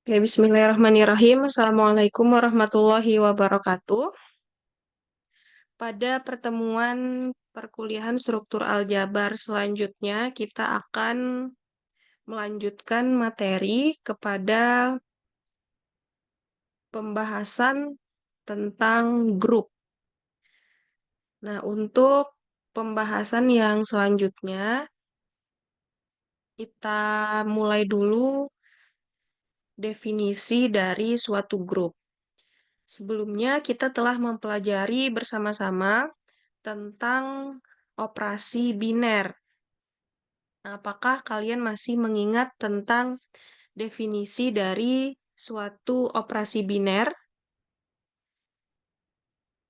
Oke, bismillahirrahmanirrahim. Assalamualaikum warahmatullahi wabarakatuh. Pada pertemuan perkuliahan struktur aljabar selanjutnya, kita akan melanjutkan materi kepada pembahasan tentang grup. Nah, untuk pembahasan yang selanjutnya, kita mulai dulu definisi dari suatu grup. Sebelumnya, kita telah mempelajari bersama-sama tentang operasi biner. Apakah kalian masih mengingat tentang definisi dari suatu operasi biner?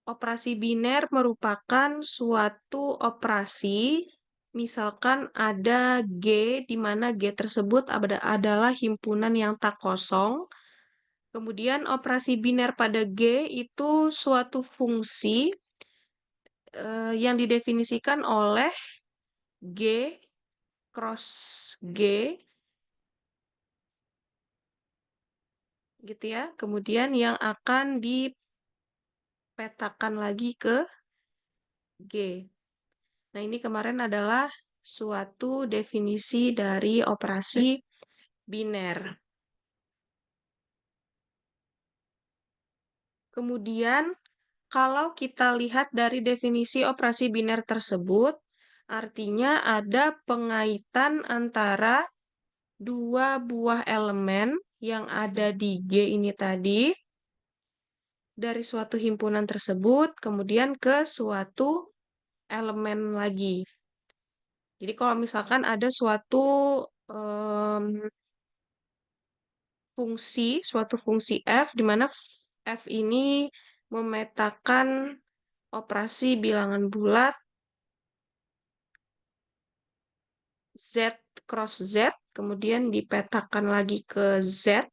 Operasi biner merupakan suatu operasi, misalkan ada G, di mana G tersebut adalah himpunan yang tak kosong. Kemudian operasi biner pada G itu suatu fungsi yang didefinisikan oleh G cross G gitu ya. Kemudian yang akan dipetakan lagi ke G. Nah, ini kemarin adalah suatu definisi dari operasi biner. Kemudian, kalau kita lihat dari definisi operasi biner tersebut, artinya ada pengaitan antara dua buah elemen yang ada di G ini tadi dari suatu himpunan tersebut, kemudian ke suatu elemen lagi. Jadi kalau misalkan ada suatu suatu fungsi f, di mana f ini memetakan operasi bilangan bulat z cross z, kemudian dipetakan lagi ke z,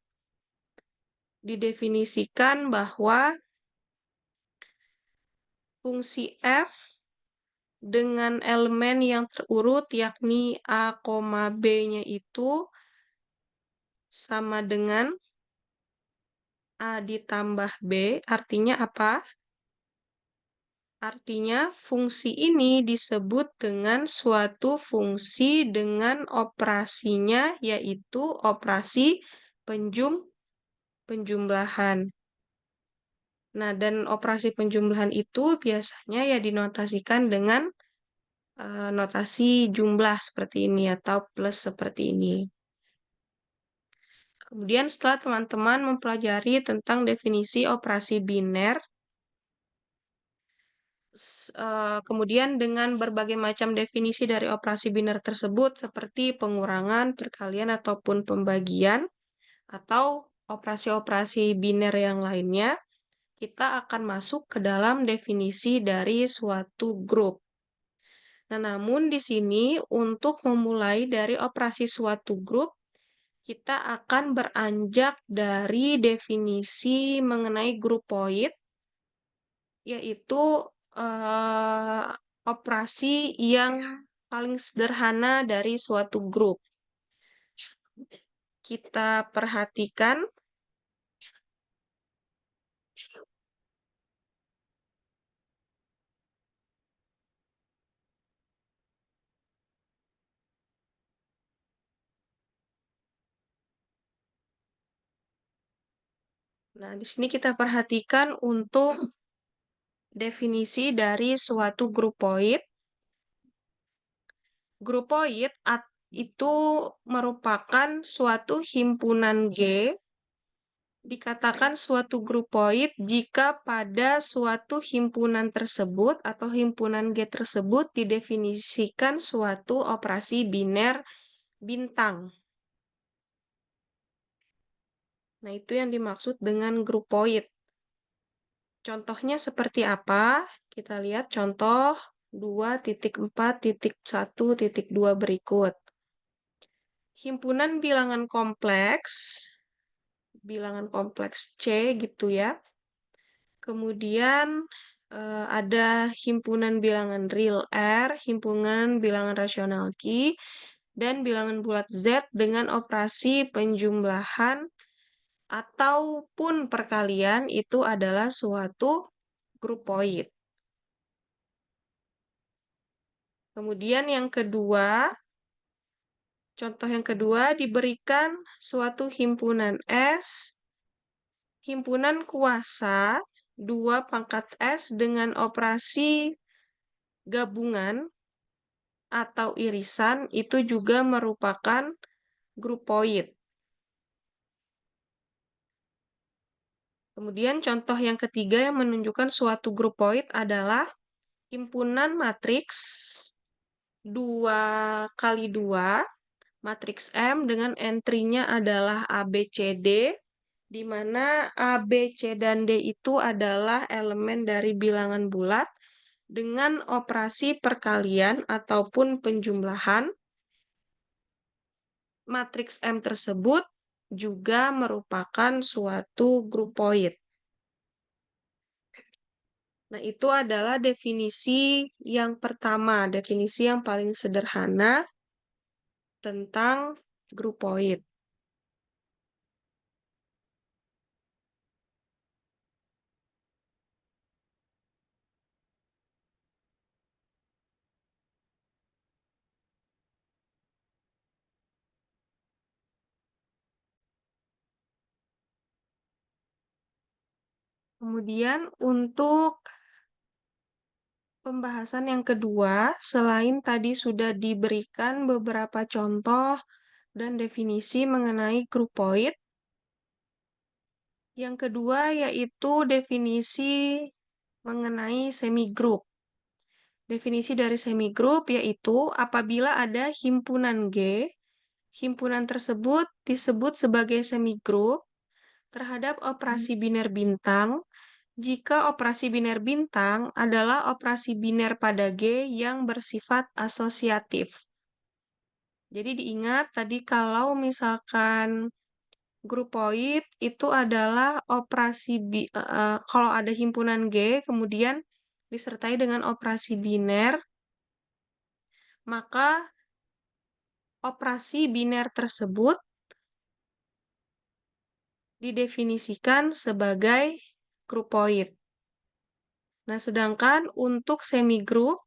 didefinisikan bahwa fungsi f dengan elemen yang terurut yakni A, B-nya itu sama dengan A ditambah B. Artinya apa? Artinya fungsi ini disebut dengan suatu fungsi dengan operasinya yaitu operasi penjumlahan. Nah, dan operasi penjumlahan itu biasanya ya dinotasikan dengan notasi jumlah seperti ini atau plus seperti ini. Kemudian setelah teman-teman mempelajari tentang definisi operasi biner, kemudian dengan berbagai macam definisi dari operasi biner tersebut seperti pengurangan, perkalian, ataupun pembagian, atau operasi-operasi biner yang lainnya, kita akan masuk ke dalam definisi dari suatu grup. Nah, namun di sini untuk memulai dari operasi suatu grup, kita akan beranjak dari definisi mengenai grupoid, yaitu operasi yang paling sederhana dari suatu grup. Kita perhatikan Nah, di sini kita perhatikan untuk definisi dari suatu grupoid. Grupoid itu merupakan suatu himpunan G. Dikatakan suatu grupoid jika pada suatu himpunan tersebut atau himpunan G tersebut didefinisikan suatu operasi biner bintang. Nah, itu yang dimaksud dengan grupoid. Contohnya seperti apa? Kita lihat contoh 2.4.1.2 berikut. Himpunan bilangan kompleks C gitu ya. Kemudian ada himpunan bilangan real R, himpunan bilangan rasional Q, dan bilangan bulat Z dengan operasi penjumlahan ataupun perkalian itu adalah suatu grupoid. Kemudian yang kedua, contoh yang kedua diberikan suatu himpunan S, himpunan kuasa 2 pangkat S dengan operasi gabungan atau irisan itu juga merupakan grupoid. Kemudian contoh yang ketiga yang menunjukkan suatu grupoid adalah himpunan matriks 2 kali 2 matriks M dengan entry-nya adalah A, B, C, D, di mana A, B, C, dan D itu adalah elemen dari bilangan bulat dengan operasi perkalian ataupun penjumlahan. Matriks M tersebut juga merupakan suatu grupoid. Nah, itu adalah definisi yang pertama, definisi yang paling sederhana tentang grupoid. Kemudian untuk pembahasan yang kedua, selain tadi sudah diberikan beberapa contoh dan definisi mengenai grupoid, yang kedua yaitu definisi mengenai semigroup. Definisi dari semigroup yaitu apabila ada himpunan G, himpunan tersebut disebut sebagai semigroup terhadap operasi biner bintang jika operasi biner bintang adalah operasi biner pada G yang bersifat asosiatif. Jadi diingat tadi kalau misalkan grupoid itu adalah operasi kalau ada himpunan G kemudian disertai dengan operasi biner, maka operasi biner tersebut didefinisikan sebagai grupoid. Nah, sedangkan untuk semigroup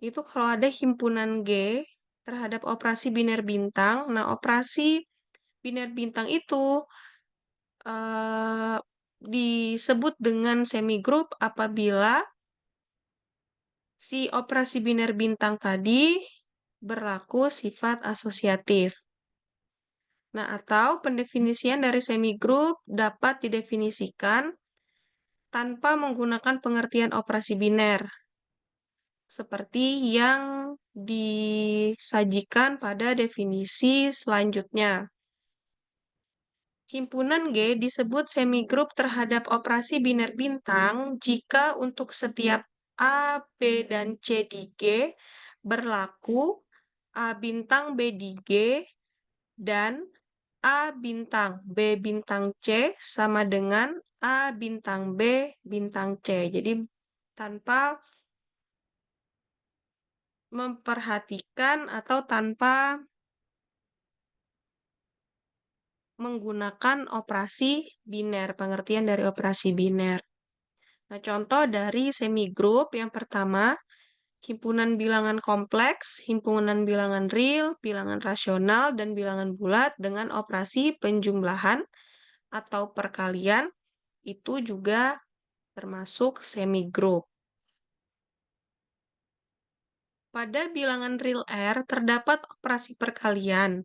itu kalau ada himpunan G terhadap operasi biner bintang, nah operasi biner bintang itu disebut dengan semigroup apabila si operasi biner bintang tadi berlaku sifat asosiatif. Nah, atau pendefinisian dari semigroup dapat didefinisikan tanpa menggunakan pengertian operasi biner, seperti yang disajikan pada definisi selanjutnya. Himpunan G disebut semigroup terhadap operasi biner bintang jika untuk setiap A, B, dan C di G berlaku A bintang B di G dan A bintang B bintang C sama dengan A bintang B bintang C. Jadi tanpa memperhatikan atau tanpa menggunakan operasi biner, pengertian dari operasi biner. Nah, contoh dari semigroup yang pertama, himpunan bilangan kompleks, himpunan bilangan real, bilangan rasional, dan bilangan bulat dengan operasi penjumlahan atau perkalian itu juga termasuk semigroup. Pada bilangan real R terdapat operasi perkalian.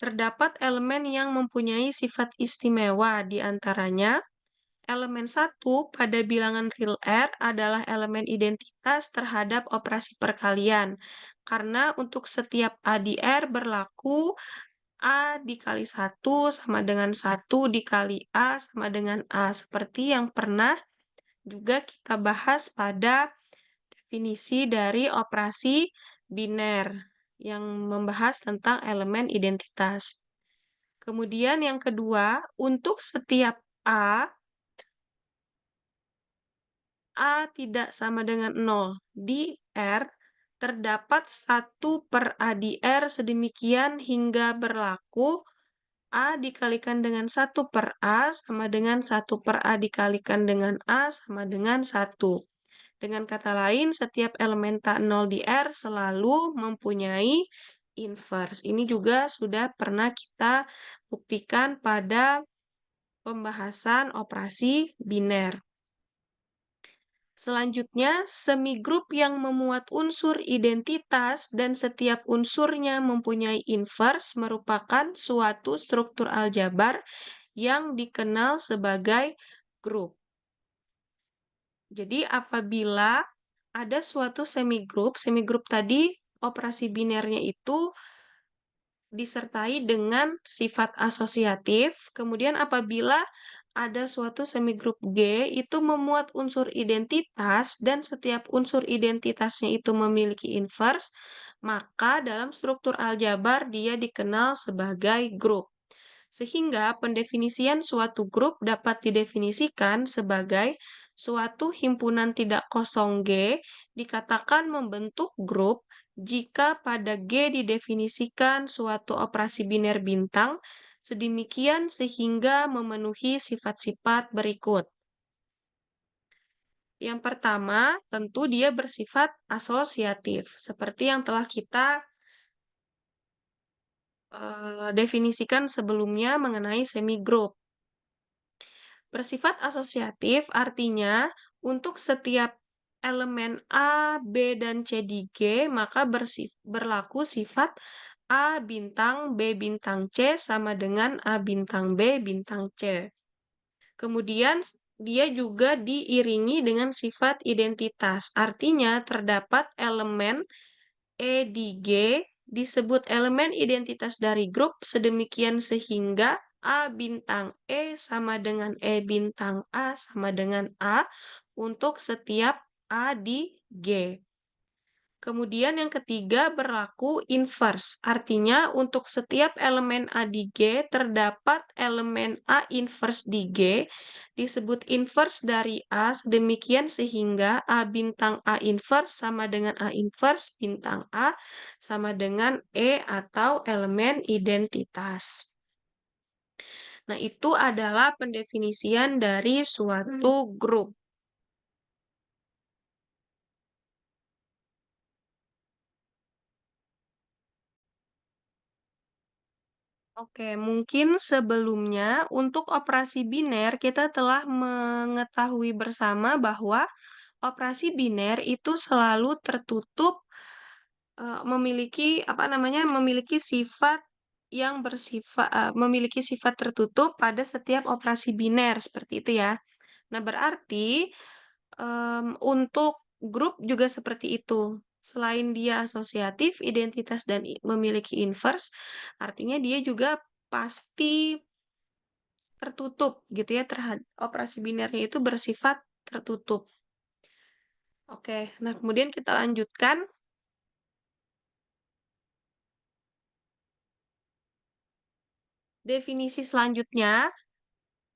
Terdapat elemen yang mempunyai sifat istimewa di antaranya elemen 1 pada bilangan real R adalah elemen identitas terhadap operasi perkalian. Karena untuk setiap A di R berlaku A dikali 1 sama dengan 1 dikali A sama dengan A. Seperti yang pernah juga kita bahas pada definisi dari operasi biner yang membahas tentang elemen identitas. Kemudian yang kedua, untuk setiap A tidak sama dengan 0 di R, terdapat 1 per A di R sedemikian hingga berlaku A dikalikan dengan 1/A sama dengan 1/A dikalikan dengan A sama dengan 1. Dengan kata lain, setiap elemen tak nol di R selalu mempunyai inverse. Ini juga sudah pernah kita buktikan pada pembahasan operasi biner. Selanjutnya, semigrup yang memuat unsur identitas dan setiap unsurnya mempunyai inverse merupakan suatu struktur aljabar yang dikenal sebagai grup. Jadi apabila ada suatu semigrup tadi operasi binernya itu disertai dengan sifat asosiatif. Kemudian apabila ada suatu semigrup G itu memuat unsur identitas dan setiap unsur identitasnya itu memiliki inverse, maka dalam struktur aljabar dia dikenal sebagai grup. Sehingga pendefinisian suatu grup dapat didefinisikan sebagai suatu himpunan tidak kosong G dikatakan membentuk grup jika pada G didefinisikan suatu operasi biner bintang sedemikian sehingga memenuhi sifat-sifat berikut. Yang pertama, tentu dia bersifat asosiatif, seperti yang telah kita definisikan sebelumnya mengenai semigroup. Bersifat asosiatif artinya untuk setiap elemen A, B, dan C di G, maka berlaku sifat A bintang B bintang C sama dengan A bintang B bintang C. Kemudian dia juga diiringi dengan sifat identitas. Artinya terdapat elemen E di G disebut elemen identitas dari grup sedemikian sehingga A bintang E sama dengan E bintang A sama dengan A untuk setiap A di G. Kemudian yang ketiga berlaku inverse, artinya untuk setiap elemen A di G terdapat elemen A inverse di G disebut inverse dari A sedemikian sehingga A bintang A inverse sama dengan A inverse bintang A sama dengan E atau elemen identitas. Nah, itu adalah pendefinisian dari suatu grup. Oke, mungkin sebelumnya untuk operasi biner kita telah mengetahui bersama bahwa operasi biner itu selalu tertutup memiliki apa namanya? Memiliki sifat yang memiliki sifat tertutup pada setiap operasi biner seperti itu ya. Nah, berarti untuk grup juga seperti itu. Selain dia asosiatif, identitas dan memiliki inverse, artinya dia juga pasti tertutup gitu ya terhadap operasi binernya itu bersifat tertutup. Oke, nah kemudian kita lanjutkan. Definisi selanjutnya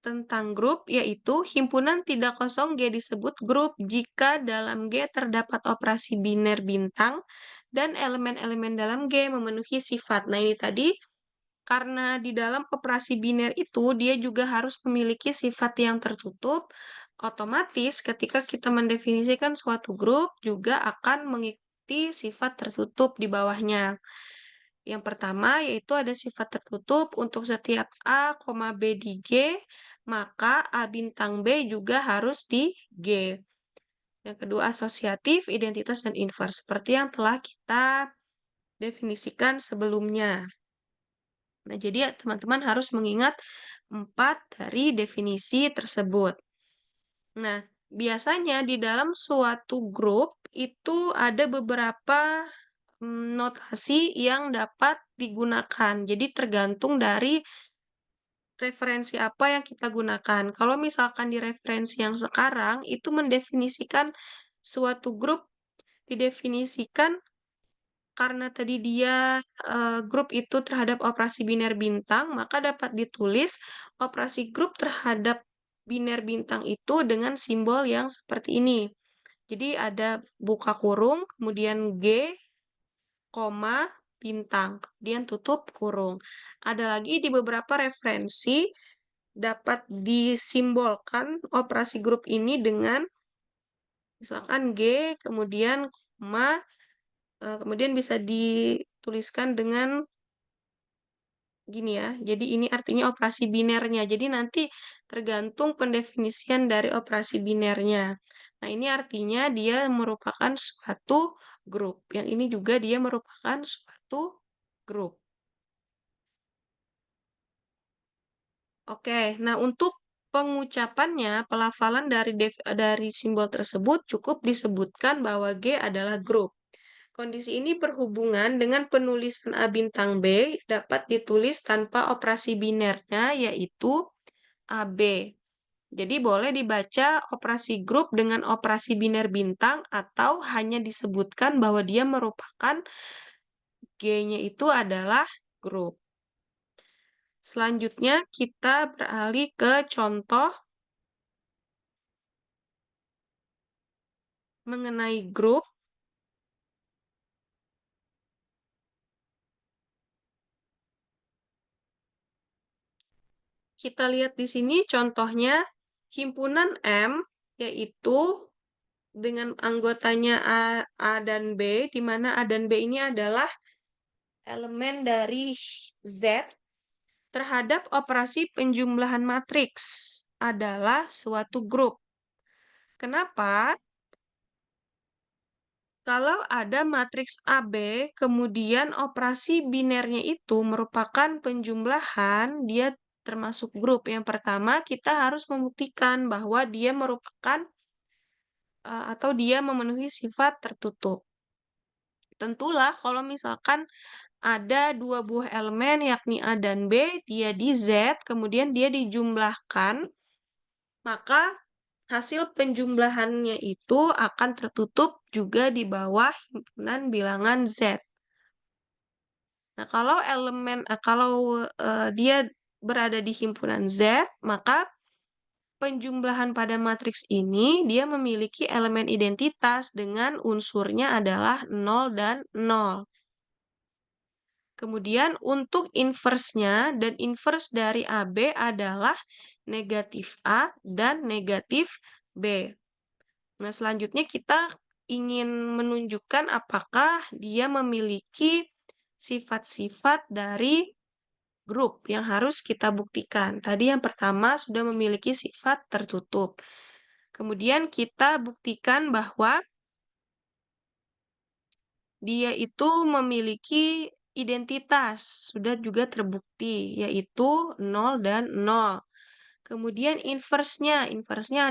tentang grup yaitu himpunan tidak kosong G disebut grup jika dalam G terdapat operasi biner bintang dan elemen-elemen dalam G memenuhi sifat. Nah, ini tadi karena di dalam operasi biner itu dia juga harus memiliki sifat yang tertutup, otomatis ketika kita mendefinisikan suatu grup juga akan mengikuti sifat tertutup di bawahnya. Yang pertama yaitu ada sifat tertutup untuk setiap A, B di G, maka A bintang B juga harus di G. Yang kedua asosiatif, identitas, dan inverse, seperti yang telah kita definisikan sebelumnya. Nah, jadi ya, teman-teman harus mengingat 4 dari definisi tersebut. Nah, biasanya di dalam suatu grup itu ada beberapa notasi yang dapat digunakan. Jadi tergantung dari referensi apa yang kita gunakan. Kalau misalkan di referensi yang sekarang itu mendefinisikan suatu grup didefinisikan karena tadi dia grup itu terhadap operasi biner bintang, maka dapat ditulis operasi grup terhadap biner bintang itu dengan simbol yang seperti ini. Jadi ada buka kurung, kemudian G, koma, bintang, kemudian tutup kurung. Ada lagi di beberapa referensi dapat disimbolkan operasi grup ini dengan misalkan G, kemudian koma, kemudian bisa dituliskan dengan gini ya. Jadi ini artinya operasi binernya. Jadi nanti tergantung pendefinisian dari operasi binernya. Nah, ini artinya dia merupakan suatu grup. Yang ini juga dia merupakan suatu grup. Oke, nah untuk pengucapannya, pelafalan dari simbol tersebut cukup disebutkan bahwa G adalah grup. Kondisi ini berhubungan dengan penulisan A bintang B dapat ditulis tanpa operasi binernya, yaitu AB. Jadi boleh dibaca operasi grup dengan operasi biner bintang atau hanya disebutkan bahwa dia merupakan G-nya itu adalah grup. Selanjutnya kita beralih ke contoh mengenai grup. Kita lihat di sini contohnya himpunan M, yaitu dengan anggotanya A dan B, di mana A dan B ini adalah elemen dari Z terhadap operasi penjumlahan matriks adalah suatu grup. Kenapa? Kalau ada matriks AB, kemudian operasi binernya itu merupakan penjumlahan, dia termasuk grup. Yang pertama, kita harus membuktikan bahwa dia merupakan atau dia memenuhi sifat tertutup. Tentulah kalau misalkan ada dua buah elemen yakni A dan B, dia di Z, kemudian dia dijumlahkan, maka hasil penjumlahannya itu akan tertutup juga di bawah himpunan bilangan Z. Nah, kalau dia berada di himpunan Z, maka penjumlahan pada matriks ini dia memiliki elemen identitas dengan unsurnya adalah 0 dan 0. Kemudian untuk inverse-nya dan inverse dari AB adalah negatif A dan negatif B. Nah, selanjutnya kita ingin menunjukkan apakah dia memiliki sifat-sifat dari grup yang harus kita buktikan. Tadi yang pertama sudah memiliki sifat tertutup. Kemudian kita buktikan bahwa dia itu memiliki identitas, sudah juga terbukti, yaitu 0 dan 0. Kemudian inverse-nya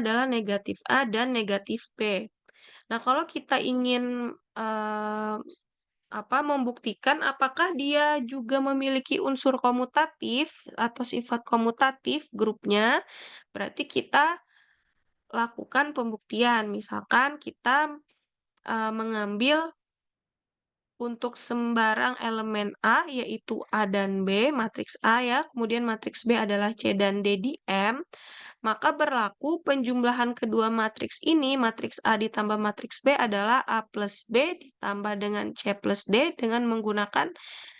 adalah negatif A dan negatif B. Nah, kalau kita ingin membuktikan apakah dia juga memiliki unsur komutatif atau sifat komutatif grupnya, berarti kita lakukan pembuktian. Misalkan kita mengambil untuk sembarang elemen A, yaitu A dan B, matriks A ya, kemudian matriks B adalah C dan D di M, maka berlaku penjumlahan kedua matriks ini, matriks A ditambah matriks B adalah A plus B ditambah dengan C plus D dengan menggunakan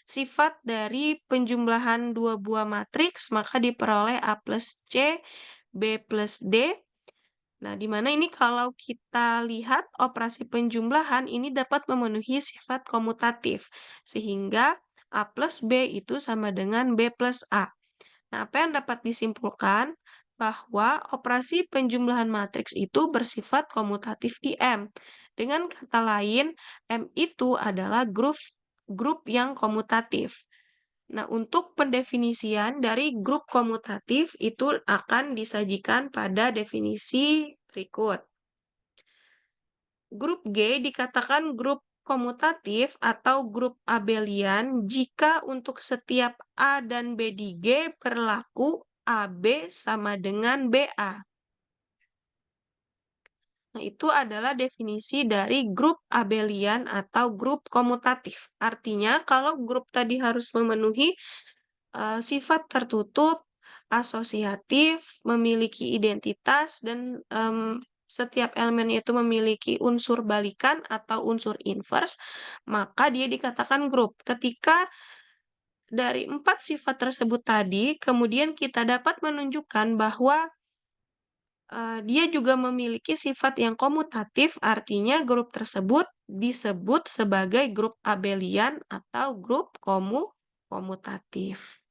sifat dari penjumlahan dua buah matriks, maka diperoleh A plus C, B plus D. Nah, di mana ini kalau kita lihat operasi penjumlahan ini dapat memenuhi sifat komutatif, sehingga A plus B itu sama dengan B plus A. Nah, apa yang dapat disimpulkan? Bahwa operasi penjumlahan matriks itu bersifat komutatif di M. Dengan kata lain, M itu adalah grup yang komutatif. Nah, untuk pendefinisian dari grup komutatif itu akan disajikan pada definisi berikut. Grup G dikatakan grup komutatif atau grup abelian jika untuk setiap A dan B di G berlaku AB sama dengan BA. Nah, itu adalah definisi dari grup abelian atau grup komutatif. Artinya, kalau grup tadi harus memenuhi sifat tertutup, asosiatif, memiliki identitas, dan setiap elemennya itu memiliki unsur balikan atau unsur inverse, maka dia dikatakan grup. Ketika dari 4 sifat tersebut tadi, kemudian kita dapat menunjukkan bahwa dia juga memiliki sifat yang komutatif, artinya grup tersebut disebut sebagai grup abelian atau grup komutatif.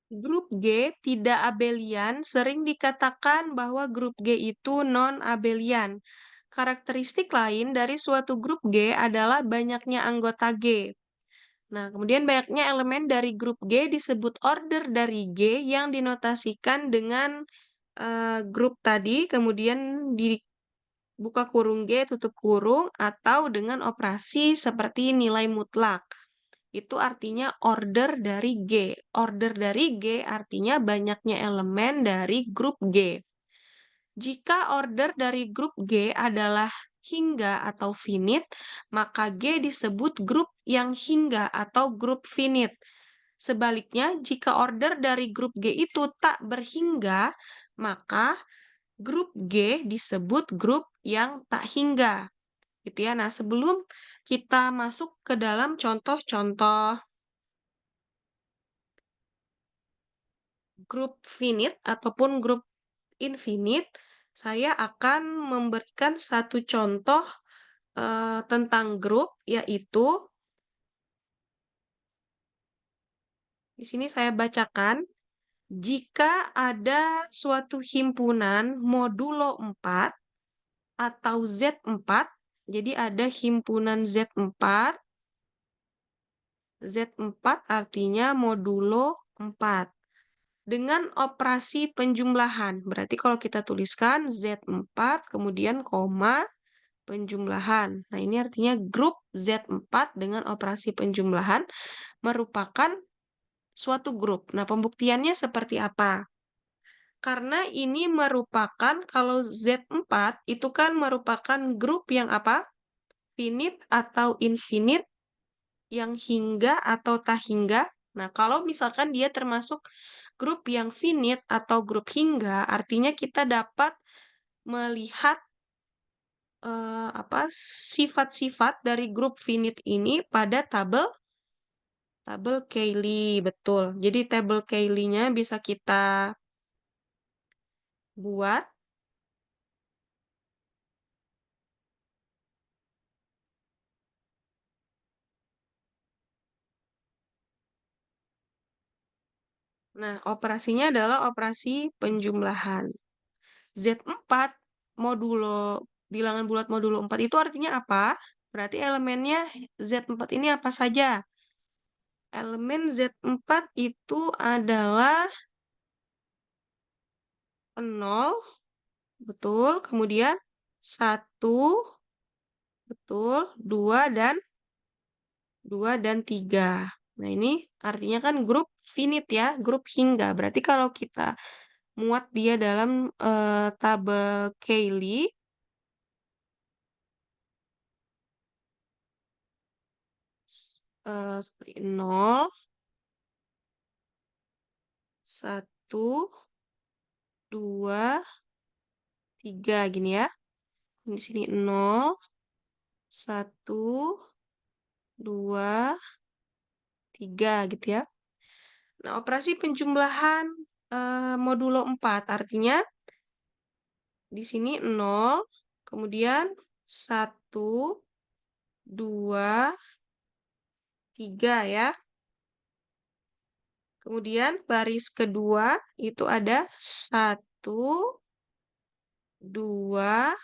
Grup G tidak abelian sering dikatakan bahwa grup G itu non-abelian. Karakteristik lain dari suatu grup G adalah banyaknya anggota G. Nah, kemudian banyaknya elemen dari grup G disebut order dari G yang dinotasikan dengan grup tadi, kemudian dibuka kurung G, tutup kurung, atau dengan operasi seperti nilai mutlak. Itu artinya order dari G. Order dari G artinya banyaknya elemen dari grup G. Jika order dari grup G adalah hingga atau finite, maka G disebut grup yang hingga atau grup finite. Sebaliknya, jika order dari grup G itu tak berhingga, maka grup G disebut grup yang tak hingga. Gitu ya. Nah, sebelum kita masuk ke dalam contoh-contoh grup finite ataupun grup infinite, saya akan memberikan satu contoh tentang grup, yaitu di sini saya bacakan, jika ada suatu himpunan modulo 4 atau Z4, jadi ada himpunan Z4, Z4 artinya modulo 4. Dengan operasi penjumlahan, berarti kalau kita tuliskan Z4, kemudian koma, penjumlahan. Nah, ini artinya grup Z4 dengan operasi penjumlahan merupakan suatu grup. Nah, pembuktiannya seperti apa? Karena ini merupakan, kalau Z4 itu kan merupakan grup yang apa? Finite atau infinite, yang hingga atau tak hingga. Nah, kalau misalkan dia termasuk grup yang finite atau grup hingga, artinya kita dapat melihat apa sifat-sifat dari grup finite ini pada tabel Cayley, betul. Jadi tabel Cayley-nya bisa kita buat. Nah, operasinya adalah operasi penjumlahan. Z4 modulo bilangan bulat modulo 4 itu artinya apa? Berarti elemennya Z4 ini apa saja? Elemen Z4 itu adalah 0, betul. Kemudian 1, betul. 2 dan 3. Nah, ini artinya kan grup finite ya, grup hingga. Berarti kalau kita muat dia dalam tabel Cayley, seperti 0, 1, 2, 3 gini ya. Di sini 0, 1, 2, 3 gitu ya. Nah, operasi penjumlahan modulo 4 artinya di sini 0, kemudian 1, 2, 3 ya. Kemudian baris kedua itu ada 1, 2,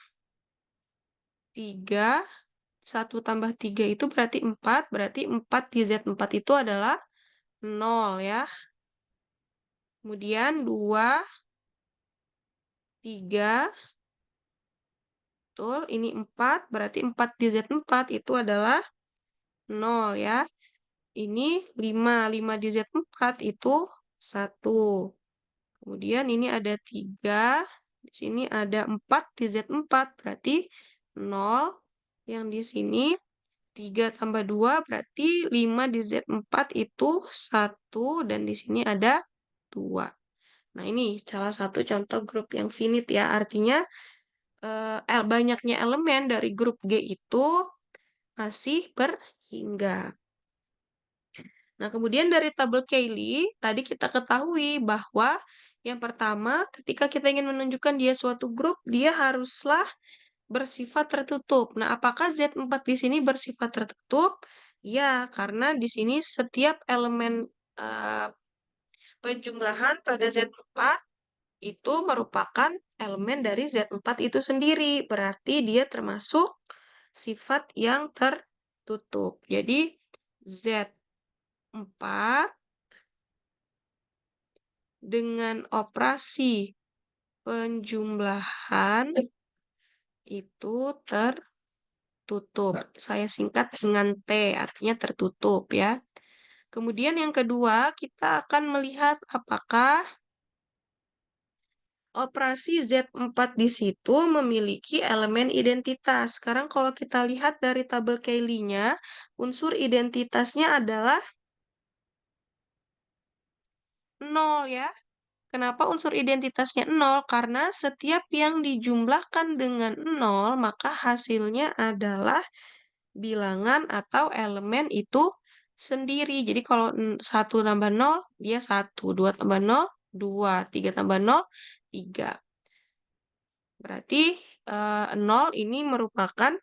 3, 1 tambah 3 itu berarti 4, berarti 4 di Z4 itu adalah 0 ya. Kemudian 2, 3, betul, ini 4, berarti 4 di Z4 itu adalah 0 ya. Ini 5 di Z4 itu 1. Kemudian ini ada 3, di sini ada 4 di Z4, berarti 0. Yang di sini 3 tambah 2 berarti 5 di Z4 itu 1 dan di sini ada 2. Nah, ini salah satu contoh grup yang finite ya. Artinya banyaknya elemen dari grup G itu masih berhingga. Nah, kemudian dari tabel Cayley, tadi kita ketahui bahwa yang pertama, ketika kita ingin menunjukkan dia suatu grup, dia haruslah bersifat tertutup. Nah, apakah Z4 di sini bersifat tertutup? Ya, karena di sini setiap elemen eh, penjumlahan pada Z4 itu merupakan elemen dari Z4 itu sendiri. Berarti dia termasuk sifat yang tertutup. Jadi, Z4 dengan operasi penjumlahan itu tertutup. Saya singkat dengan T, artinya tertutup ya. Kemudian yang kedua, kita akan melihat apakah operasi Z4 di situ memiliki elemen identitas. Sekarang kalau kita lihat dari tabel Cayley-nya, unsur identitasnya adalah 0 ya. Kenapa unsur identitasnya 0? Karena setiap yang dijumlahkan dengan 0, maka hasilnya adalah bilangan atau elemen itu sendiri. Jadi kalau 1 tambah 0, dia 1. 2 tambah 0, 2. 3 tambah 0, 3. Berarti 0 ini merupakan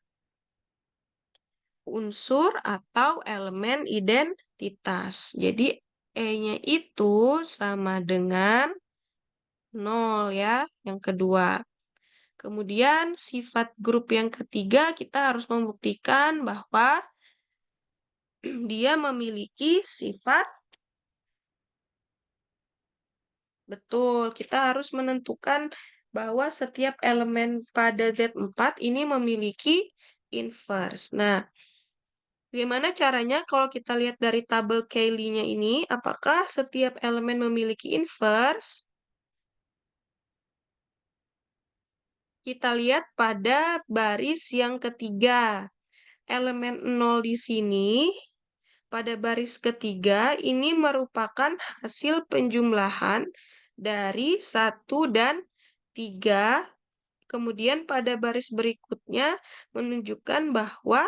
unsur atau elemen identitas. Jadi E-nya itu sama dengan 0 ya, yang kedua. Kemudian sifat grup yang ketiga kita harus membuktikan bahwa dia memiliki sifat betul. Kita harus menentukan bahwa setiap elemen pada Z4 ini memiliki inverse. Nah, bagaimana caranya kalau kita lihat dari tabel Cayley-nya ini, apakah setiap elemen memiliki inverse? Kita lihat pada baris yang ketiga. Elemen 0 di sini pada baris ketiga ini merupakan hasil penjumlahan dari 1 dan 3. Kemudian pada baris berikutnya menunjukkan bahwa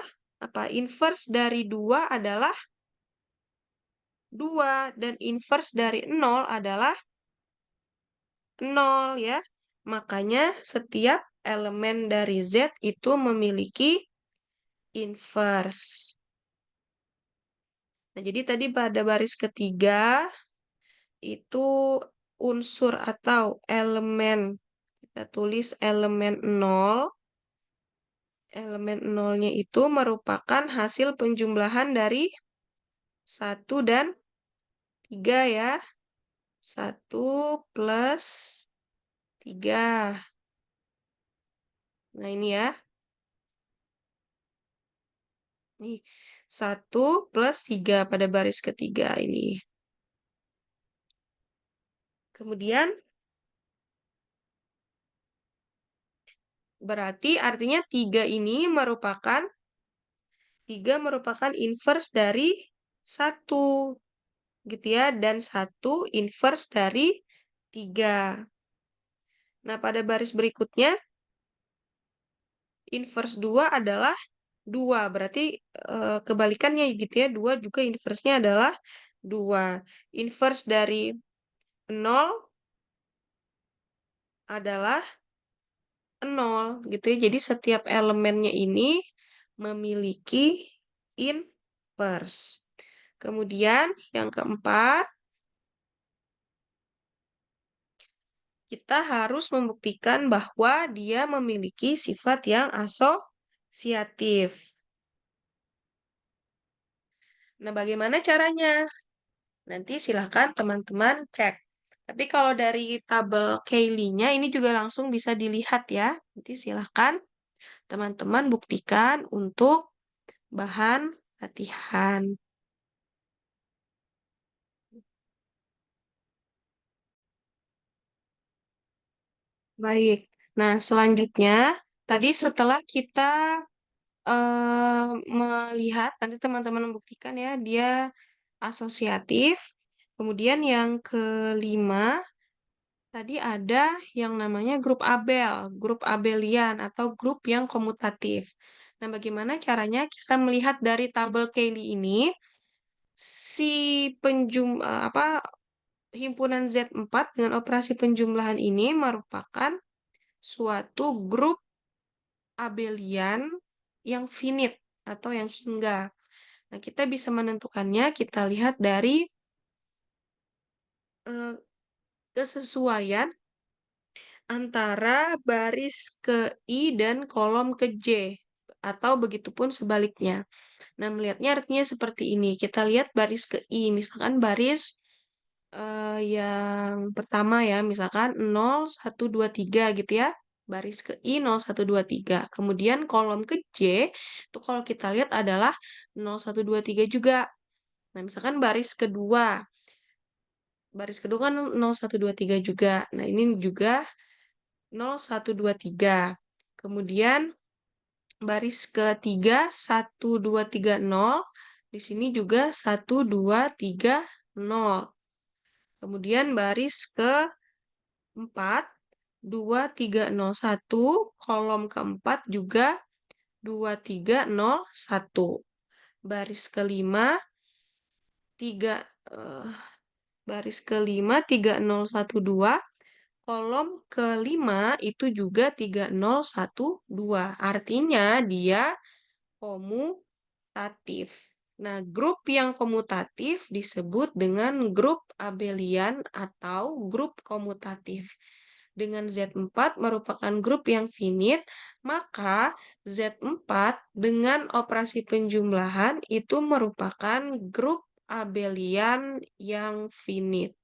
inverse dari 2 adalah 2 dan inverse dari 0 adalah 0 ya. Makanya setiap elemen dari Z itu memiliki inverse. Nah, jadi tadi pada baris ketiga itu unsur atau elemen, kita tulis elemen 0. Elemen 0-nya itu merupakan hasil penjumlahan dari 1 dan 3 ya. 1 plus 3. Nah, ini ya. Nih, 1 plus 3 pada baris ketiga ini. Kemudian, berarti artinya 3 ini merupakan inverse dari 1. Gitu ya. Dan 1 inverse dari 3. Nah, pada baris berikutnya, inverse 2 adalah 2. Berarti kebalikannya gitu ya. 2 juga inverse-nya adalah 2. Inverse dari 0 adalah 0 gitu ya. Jadi setiap elemennya ini memiliki inverse. Kemudian yang keempat, kita harus membuktikan bahwa dia memiliki sifat yang asosiatif. Nah, bagaimana caranya? Nanti silahkan teman-teman cek. Tapi kalau dari tabel Cayley-nya ini juga langsung bisa dilihat ya. Nanti silahkan teman-teman buktikan untuk bahan latihan. Baik. Nah, selanjutnya tadi setelah kita melihat nanti teman-teman membuktikan ya, dia asosiatif. Kemudian yang kelima, tadi ada yang namanya grup Abel, grup Abelian atau grup yang komutatif. Nah, bagaimana caranya kita melihat dari tabel Cayley ini, si himpunan Z4 dengan operasi penjumlahan ini merupakan suatu grup abelian yang finite atau yang hingga. Nah, kita bisa menentukannya, kita lihat dari eh, kesesuaian antara baris ke I dan kolom ke J, atau begitupun sebaliknya. Nah, melihatnya artinya seperti ini. Kita lihat baris ke I, misalkan baris yang pertama ya, misalkan 0, 1, 2, 3 gitu ya. Baris ke I 0, 1, 2, 3. Kemudian kolom ke J, itu kalau kita lihat adalah 0, 1, 2, 3 juga. Nah, misalkan baris kedua kan 0, 1, 2, 3 juga. Nah, ini juga 0, 1, 2, 3. Kemudian baris ketiga 1, 2, 3, 0. Di sini juga 1, 2, 3, 0. Kemudian baris keempat 2, 3, 0, 1. Kolom keempat juga 2, 3, 0, 1. Baris kelima 3 baris kelima 3, 0, 1, 2. Kolom kelima itu juga 3, 0, 1, 2. Artinya dia komutatif. Nah, grup yang komutatif disebut dengan grup abelian atau grup komutatif. Dengan Z4 merupakan grup yang finite, maka Z4 dengan operasi penjumlahan itu merupakan grup abelian yang finite.